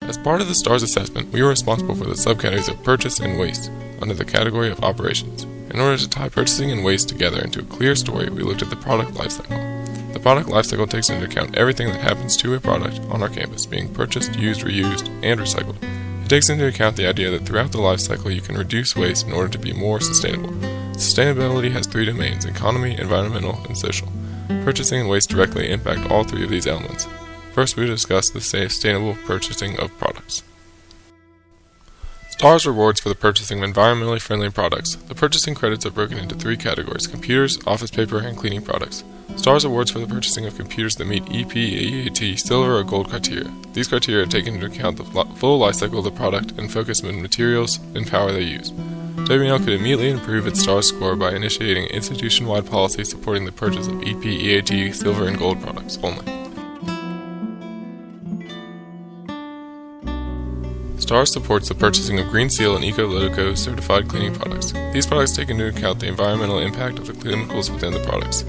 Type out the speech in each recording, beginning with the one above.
As part of the STARS assessment, we were responsible for the subcategories of purchase and waste under the category of operations. In order to tie purchasing and waste together into a clear story, we looked at the product lifecycle. The product lifecycle takes into account everything that happens to a product on our campus, being purchased, used, reused, and recycled. It takes into account the idea that throughout the lifecycle you can reduce waste in order to be more sustainable. Sustainability has three domains: economy, environmental, and social. Purchasing and waste directly impact all three of these elements. First, we will discuss the sustainable purchasing of products. STARS rewards for the purchasing of environmentally friendly products. The purchasing credits are broken into three categories: computers, office paper, and cleaning products. STARS awards for the purchasing of computers that meet EPEAT Silver or Gold criteria. These criteria take into account the full life cycle of the product and focus on materials and power they use. WNL could immediately improve its STARS score by initiating institution-wide policy supporting the purchase of EPEAT Silver and Gold products only. STARS supports the purchasing of Green Seal and Eco-Loco certified cleaning products. These products take into account the environmental impact of the chemicals within the products.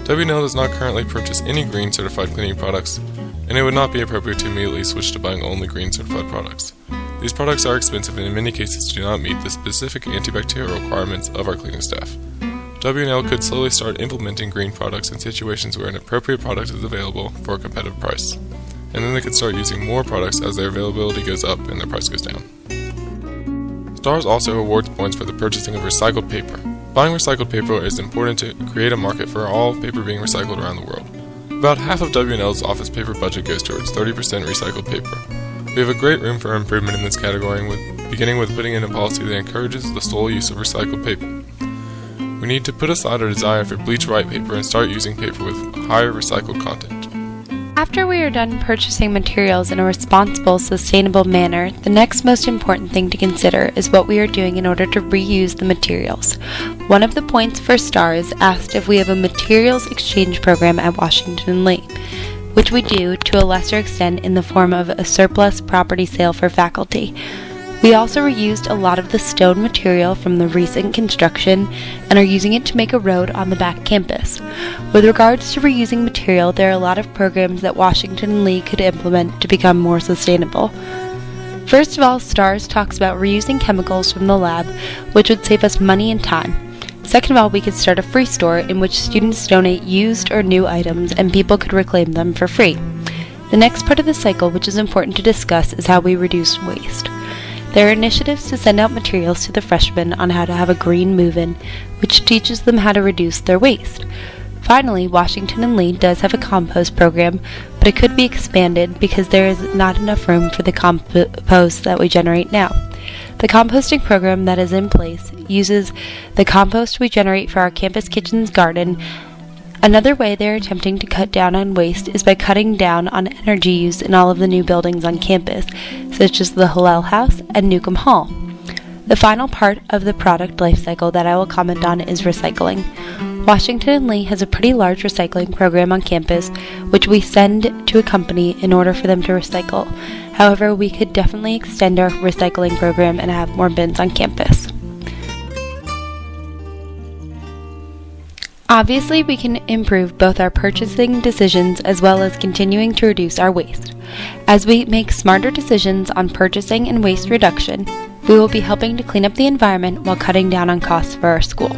WNL does not currently purchase any green certified cleaning products, and it would not be appropriate to immediately switch to buying only green certified products. These products are expensive and in many cases do not meet the specific antibacterial requirements of our cleaning staff. WNL could slowly start implementing green products in situations where an appropriate product is available for a competitive price, and then they could start using more products as their availability goes up and their price goes down. STARS also awards points for the purchasing of recycled paper. Buying recycled paper is important to create a market for all paper being recycled around the world. About half of WNL's office paper budget goes towards 30% recycled paper. We have a great room for improvement in this category, beginning with putting in a policy that encourages the sole use of recycled paper. We need to put aside our desire for bleach white paper and start using paper with higher recycled content. After we are done purchasing materials in a responsible, sustainable manner, the next most important thing to consider is what we are doing in order to reuse the materials. One of the points for STARS asked if we have a materials exchange program at Washington Lee, which we do to a lesser extent in the form of a surplus property sale for faculty. We also reused a lot of the stone material from the recent construction and are using it to make a road on the back campus. With regards to reusing material, there are a lot of programs that Washington Lee could implement to become more sustainable. First of all, STARS talks about reusing chemicals from the lab, which would save us money and time. Second of all, we could start a free store in which students donate used or new items and people could reclaim them for free. The next part of the cycle, which is important to discuss, is how we reduce waste. There are initiatives to send out materials to the freshmen on how to have a green move-in, which teaches them how to reduce their waste. Finally, Washington and Lee does have a compost program, but it could be expanded because there is not enough room for the compost that we generate now. The composting program that is in place uses the compost we generate for our campus kitchen's garden. Another way they are attempting to cut down on waste is by cutting down on energy use in all of the new buildings on campus, such as the Hillel House and Newcomb Hall. The final part of the product life cycle that I will comment on is recycling. Washington and Lee has a pretty large recycling program on campus, which we send to a company in order for them to recycle. However, we could definitely extend our recycling program and have more bins on campus. Obviously, we can improve both our purchasing decisions as well as continuing to reduce our waste. As we make smarter decisions on purchasing and waste reduction, we will be helping to clean up the environment while cutting down on costs for our school.